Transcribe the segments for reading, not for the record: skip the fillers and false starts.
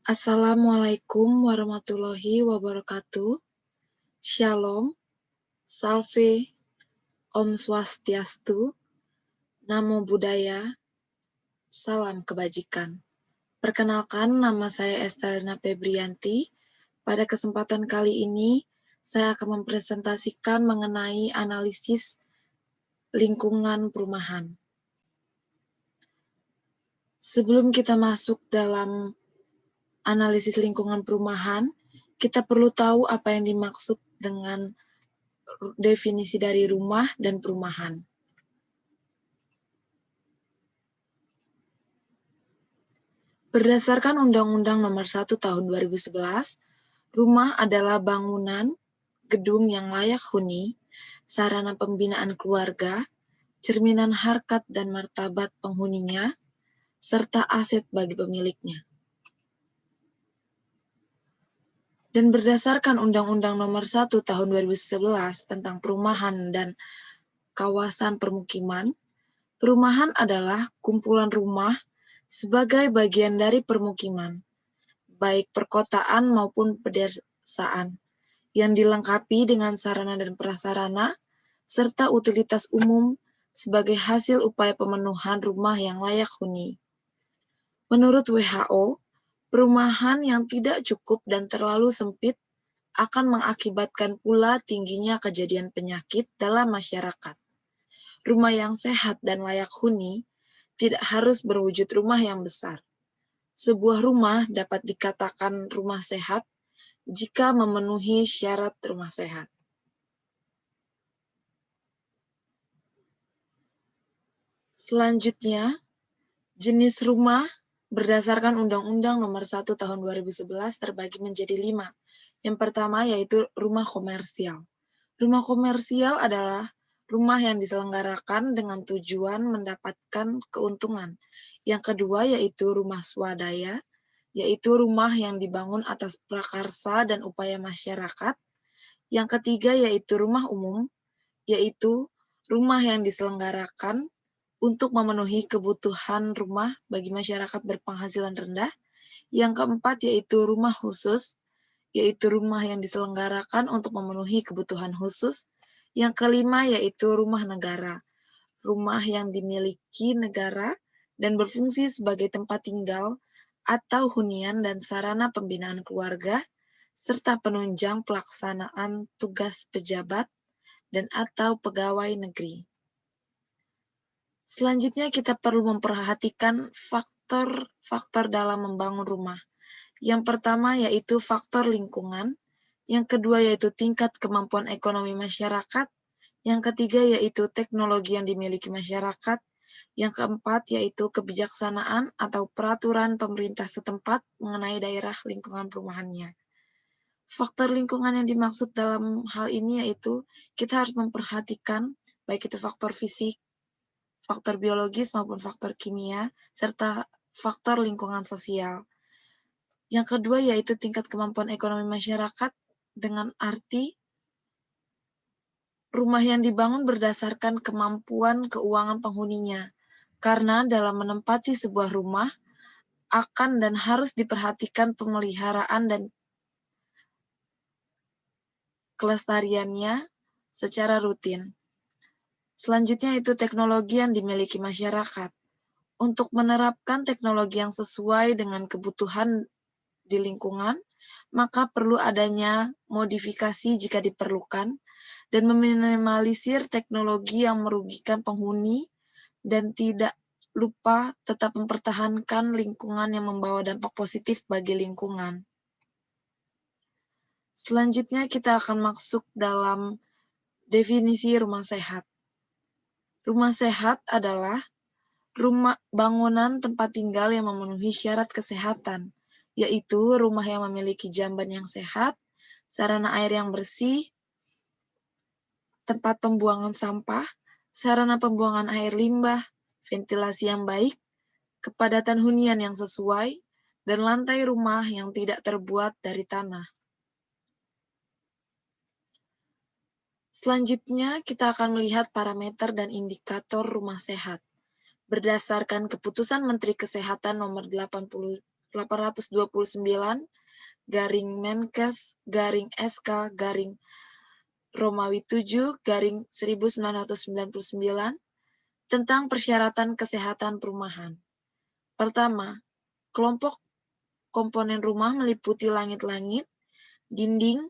Assalamualaikum warahmatullahi wabarakatuh. Shalom, Salve, Om Swastiastu, Namo Buddhaya, Salam Kebajikan. Perkenalkan, nama saya Estelina Febrianti. Pada kesempatan kali ini, saya akan mempresentasikan mengenai analisis lingkungan perumahan. Sebelum kita masuk dalam analisis lingkungan perumahan, kita perlu tahu apa yang dimaksud dengan definisi dari rumah dan perumahan. Berdasarkan Undang-Undang Nomor 1 Tahun 2011, rumah adalah bangunan, gedung yang layak huni, sarana pembinaan keluarga, cerminan harkat dan martabat penghuninya, serta aset bagi pemiliknya. Dan berdasarkan Undang-Undang Nomor 1 Tahun 2011 tentang perumahan dan kawasan permukiman, perumahan adalah kumpulan rumah sebagai bagian dari permukiman, baik perkotaan maupun pedesaan, yang dilengkapi dengan sarana dan prasarana, serta utilitas umum sebagai hasil upaya pemenuhan rumah yang layak huni. Menurut WHO, perumahan yang tidak cukup dan terlalu sempit akan mengakibatkan pula tingginya kejadian penyakit dalam masyarakat. Rumah yang sehat dan layak huni tidak harus berwujud rumah yang besar. Sebuah rumah dapat dikatakan rumah sehat jika memenuhi syarat rumah sehat. Selanjutnya, jenis rumah berdasarkan Undang-Undang Nomor 1 Tahun 2011 terbagi menjadi 5. Yang pertama yaitu rumah komersial. Rumah komersial adalah rumah yang diselenggarakan dengan tujuan mendapatkan keuntungan. Yang kedua yaitu rumah swadaya, yaitu rumah yang dibangun atas prakarsa dan upaya masyarakat. Yang ketiga yaitu rumah umum, yaitu rumah yang diselenggarakan untuk memenuhi kebutuhan rumah bagi masyarakat berpenghasilan rendah. Yang keempat yaitu rumah khusus, yaitu rumah yang diselenggarakan untuk memenuhi kebutuhan khusus. Yang kelima yaitu rumah negara, rumah yang dimiliki negara dan berfungsi sebagai tempat tinggal atau hunian dan sarana pembinaan keluarga, serta penunjang pelaksanaan tugas pejabat dan atau pegawai negeri. Selanjutnya kita perlu memperhatikan faktor-faktor dalam membangun rumah. Yang pertama yaitu faktor lingkungan, yang kedua yaitu tingkat kemampuan ekonomi masyarakat, yang ketiga yaitu teknologi yang dimiliki masyarakat, yang keempat yaitu kebijaksanaan atau peraturan pemerintah setempat mengenai daerah lingkungan perumahannya. Faktor lingkungan yang dimaksud dalam hal ini yaitu kita harus memperhatikan baik itu faktor fisik, faktor biologis maupun faktor kimia, serta faktor lingkungan sosial. Yang kedua yaitu tingkat kemampuan ekonomi masyarakat dengan arti rumah yang dibangun berdasarkan kemampuan keuangan penghuninya. Karena dalam menempati sebuah rumah akan dan harus diperhatikan pemeliharaan dan kelestariannya secara rutin. Selanjutnya itu teknologi yang dimiliki masyarakat. Untuk menerapkan teknologi yang sesuai dengan kebutuhan di lingkungan, maka perlu adanya modifikasi jika diperlukan dan meminimalisir teknologi yang merugikan penghuni dan tidak lupa tetap mempertahankan lingkungan yang membawa dampak positif bagi lingkungan. Selanjutnya kita akan masuk dalam definisi rumah sehat. Rumah sehat adalah rumah bangunan tempat tinggal yang memenuhi syarat kesehatan, yaitu rumah yang memiliki jamban yang sehat, sarana air yang bersih, tempat pembuangan sampah, sarana pembuangan air limbah, ventilasi yang baik, kepadatan hunian yang sesuai, dan lantai rumah yang tidak terbuat dari tanah. Selanjutnya, kita akan melihat parameter dan indikator rumah sehat. Berdasarkan Keputusan Menteri Kesehatan Nomor 85 garing Menkes garing SK garing Romawi 7 garing 1999 tentang persyaratan kesehatan perumahan. Pertama, kelompok komponen rumah meliputi langit-langit, dinding,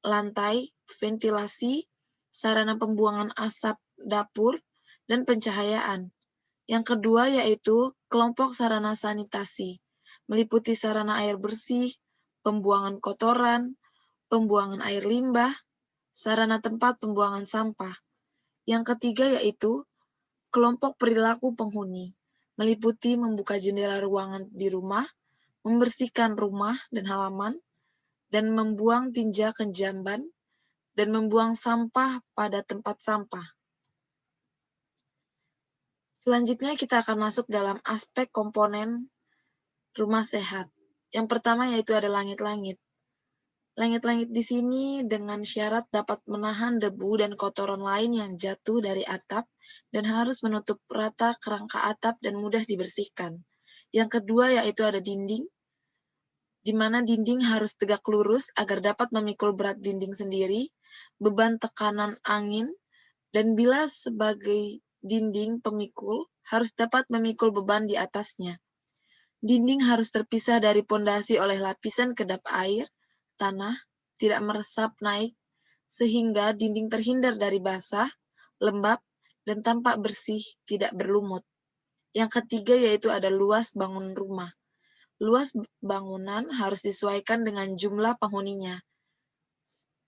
lantai, ventilasi, sarana pembuangan asap dapur, dan pencahayaan. Yang kedua yaitu kelompok sarana sanitasi, meliputi sarana air bersih, pembuangan kotoran, pembuangan air limbah, sarana tempat pembuangan sampah. Yang ketiga yaitu kelompok perilaku penghuni, meliputi membuka jendela ruangan di rumah, membersihkan rumah dan halaman, dan membuang tinja ke jamban, dan membuang sampah pada tempat sampah. Selanjutnya kita akan masuk dalam aspek komponen rumah sehat. Yang pertama yaitu ada langit-langit. Langit-langit di sini dengan syarat dapat menahan debu dan kotoran lain yang jatuh dari atap dan harus menutup rata kerangka atap dan mudah dibersihkan. Yang kedua yaitu ada dinding, di mana dinding harus tegak lurus agar dapat memikul berat dinding sendiri, beban tekanan angin, dan bila sebagai dinding pemikul harus dapat memikul beban di atasnya. Dinding harus terpisah dari pondasi oleh lapisan kedap air, tanah, tidak meresap naik, sehingga dinding terhindar dari basah, lembab, dan tampak bersih, tidak berlumut. Yang ketiga yaitu ada luas bangunan rumah. Luas bangunan harus disesuaikan dengan jumlah penghuninya,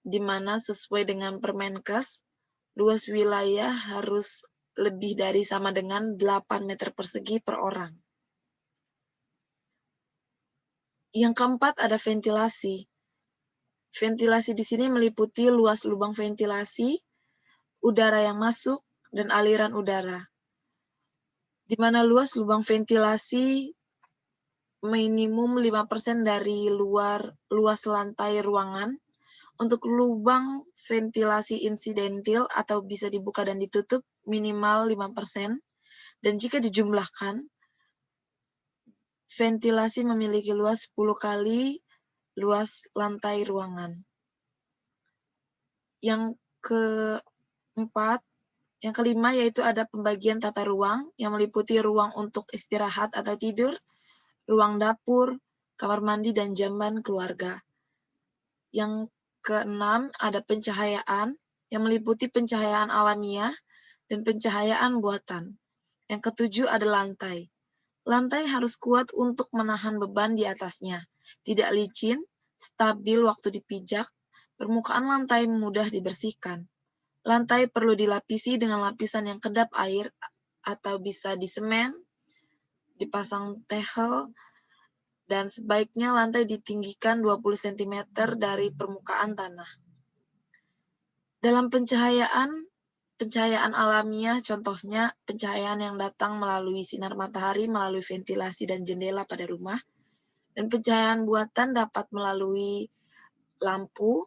di mana sesuai dengan Permenkes, luas wilayah harus lebih dari sama dengan 8 meter persegi per orang. Yang keempat ada ventilasi. Ventilasi di sini meliputi luas lubang ventilasi, udara yang masuk, dan aliran udara. Di mana luas lubang ventilasi minimum 5% dari luas lantai ruangan. Untuk lubang ventilasi insidentil atau bisa dibuka dan ditutup minimal 5%. Dan jika dijumlahkan, ventilasi memiliki luas 10 kali luas lantai ruangan. Yang kelima yaitu ada pembagian tata ruang yang meliputi ruang untuk istirahat atau tidur, ruang dapur, kamar mandi, dan jamban keluarga. Yang keenam ada pencahayaan yang meliputi pencahayaan alamiah dan pencahayaan buatan. Yang ketujuh ada lantai. Lantai harus kuat untuk menahan beban di atasnya, tidak licin, stabil waktu dipijak, permukaan lantai mudah dibersihkan. Lantai perlu dilapisi dengan lapisan yang kedap air atau bisa disemen, dipasang tegel, dan sebaiknya lantai ditinggikan 20 cm dari permukaan tanah. Dalam pencahayaan alamiah contohnya pencahayaan yang datang melalui sinar matahari, melalui ventilasi dan jendela pada rumah, dan pencahayaan buatan dapat melalui lampu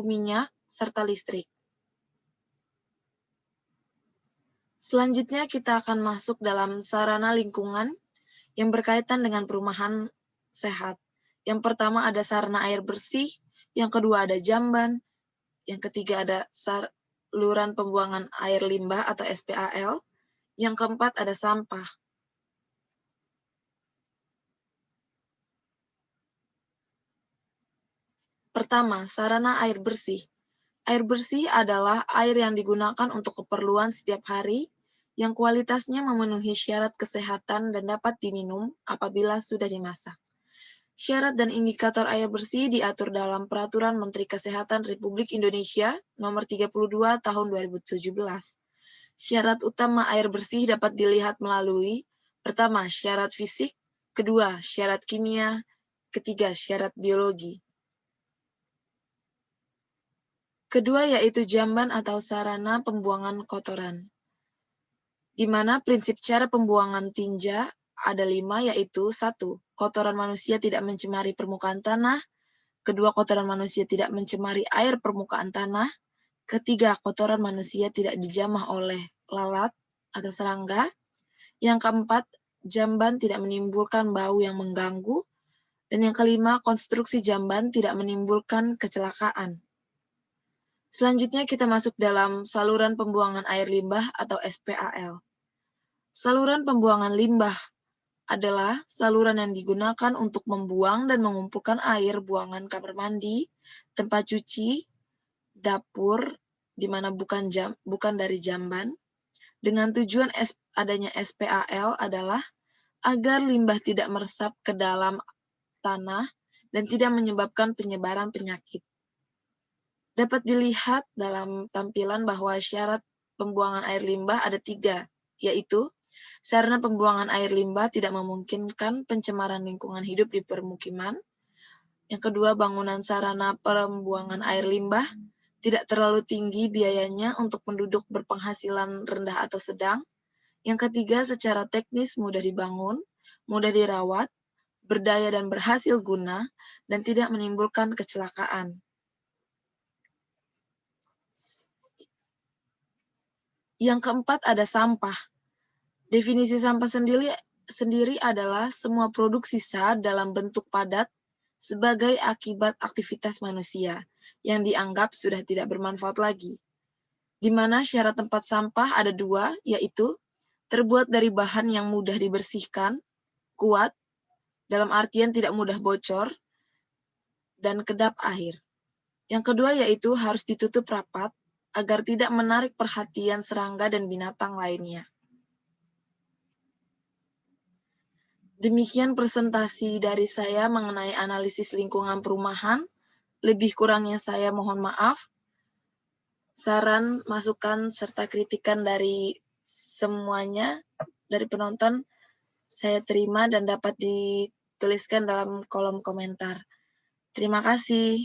minyak, serta listrik. Selanjutnya kita akan masuk dalam sarana lingkungan yang berkaitan dengan perumahan sehat. Yang pertama ada sarana air bersih, yang kedua ada jamban, yang ketiga ada saluran pembuangan air limbah atau SPAL, yang keempat ada sampah. Pertama, sarana air bersih. Air bersih adalah air yang digunakan untuk keperluan setiap hari yang kualitasnya memenuhi syarat kesehatan dan dapat diminum apabila sudah dimasak. Syarat dan indikator air bersih diatur dalam Peraturan Menteri Kesehatan Republik Indonesia Nomor 32 Tahun 2017. Syarat utama air bersih dapat dilihat melalui pertama, syarat fisik, kedua, syarat kimia, ketiga, syarat biologi. Kedua yaitu jamban atau sarana pembuangan kotoran, di mana prinsip cara pembuangan tinja ada 5 yaitu 1. Kotoran manusia tidak mencemari permukaan tanah. Kedua, kotoran manusia tidak mencemari air permukaan tanah. Ketiga, kotoran manusia tidak dijamah oleh lalat atau serangga. Yang keempat, jamban tidak menimbulkan bau yang mengganggu. Dan yang kelima, konstruksi jamban tidak menimbulkan kecelakaan. Selanjutnya kita masuk dalam saluran pembuangan air limbah atau SPAL. Saluran pembuangan limbah adalah saluran yang digunakan untuk membuang dan mengumpulkan air buangan kamar mandi, tempat cuci, dapur, di mana bukan dari jamban. Dengan tujuan adanya SPAL adalah agar limbah tidak meresap ke dalam tanah dan tidak menyebabkan penyebaran penyakit. Dapat dilihat dalam tampilan bahwa syarat pembuangan air limbah ada 3, yaitu sarana pembuangan air limbah tidak memungkinkan pencemaran lingkungan hidup di permukiman. Yang kedua, bangunan sarana pembuangan air limbah tidak terlalu tinggi biayanya untuk penduduk berpenghasilan rendah atau sedang. Yang ketiga, secara teknis mudah dibangun, mudah dirawat, berdaya dan berhasil guna, dan tidak menimbulkan kecelakaan. Yang keempat ada sampah. Definisi sampah sendiri adalah semua produk sisa dalam bentuk padat sebagai akibat aktivitas manusia yang dianggap sudah tidak bermanfaat lagi. Di mana syarat tempat sampah ada 2, yaitu terbuat dari bahan yang mudah dibersihkan, kuat, dalam artian tidak mudah bocor, dan kedap air. Yang kedua yaitu harus ditutup rapat agar tidak menarik perhatian serangga dan binatang lainnya. Demikian presentasi dari saya mengenai analisis lingkungan perumahan. Lebih kurangnya saya mohon maaf. Saran, masukan, serta kritikan dari semuanya, dari penonton, saya terima dan dapat dituliskan dalam kolom komentar. Terima kasih.